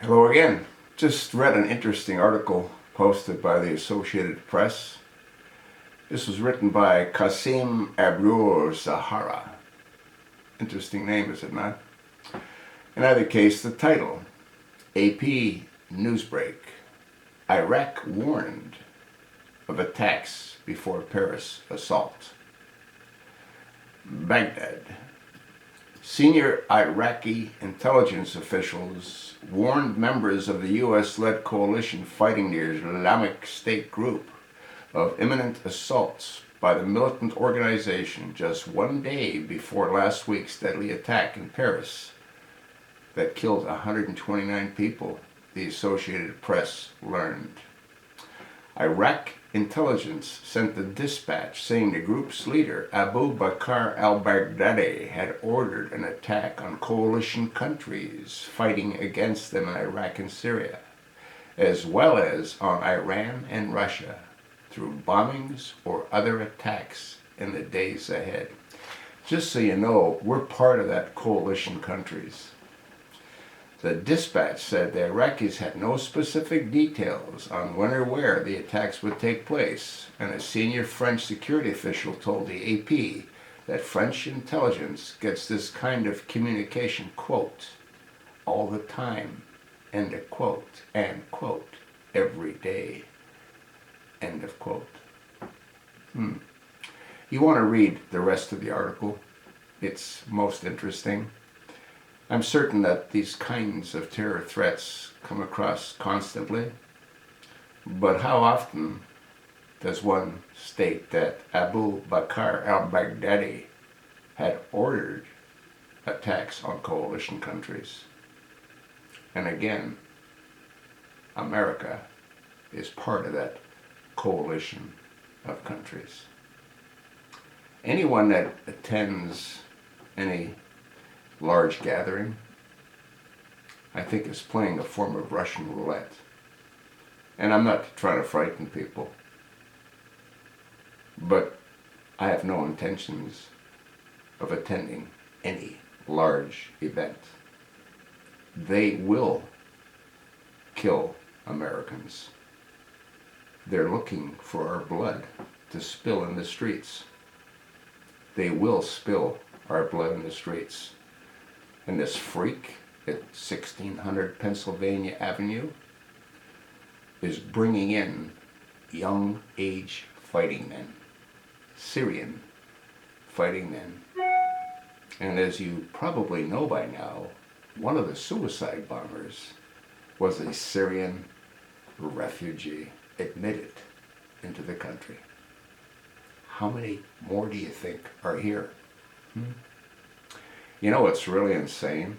Hello again. Just read an interesting article posted by the Associated Press. This was written by Qasim Abdul Zahara. Interesting name, is it not? In either case, the title, AP Newsbreak, Iraq warned of attacks before Paris assault. Baghdad. Senior Iraqi intelligence officials warned members of the U.S.-led coalition fighting the Islamic State group of imminent assaults by the militant organization just one day before last week's deadly attack in Paris that killed 129 people, the Associated Press learned. Iraq intelligence sent a dispatch saying the group's leader, Abu Bakr al-Baghdadi, had ordered an attack on coalition countries fighting against them in Iraq and Syria, as well as on Iran and Russia, through bombings or other attacks in the days ahead. Just so you know, we're part of that coalition countries. The dispatch said the Iraqis had no specific details on when or where the attacks would take place, and a senior French security official told the AP that French intelligence gets this kind of communication, quote, all the time, end of quote, and quote, every day, end of quote. You want to read the rest of the article? It's most interesting. I'm certain that these kinds of terror threats come across constantly, but how often does one state that Abu Bakr al-Baghdadi had ordered attacks on coalition countries? And again, America is part of that coalition of countries. Anyone that attends any large gathering, I think, is playing a form of Russian roulette. And I'm not trying to frighten people, but I have no intentions of attending any large event. They will kill Americans. They're looking for our blood to spill in the streets. They will spill our blood in the streets. And this freak at 1600 Pennsylvania Avenue is bringing in young age fighting men, Syrian fighting men. And as you probably know by now, one of the suicide bombers was a Syrian refugee admitted into the country. How many more do you think are here? You know what's really insane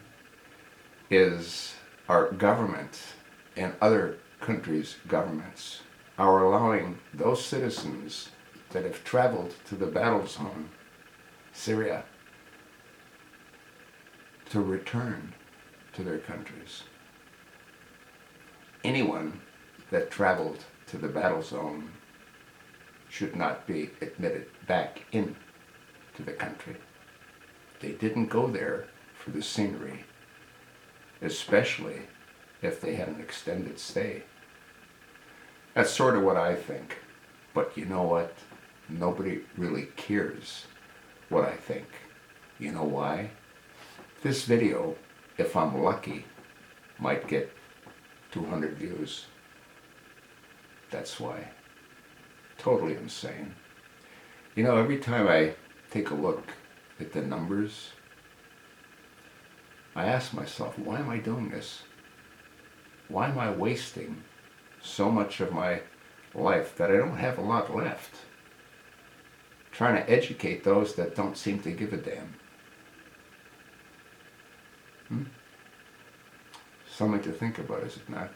is our government and other countries' governments are allowing those citizens that have traveled to the battle zone, Syria, to return to their countries. Anyone that traveled to the battle zone should not be admitted back into the country. They didn't go there for the scenery, especially if they had an extended stay. That's sort of what I think. But you know what? Nobody really cares what I think. You know why? This video, if I'm lucky, might get 200 views. That's why. Totally insane. You know, every time I take a look at the numbers, I ask myself, why am I doing this? Why am I wasting so much of my life that I don't have a lot left, trying to educate those that don't seem to give a damn? Something to think about, is it not?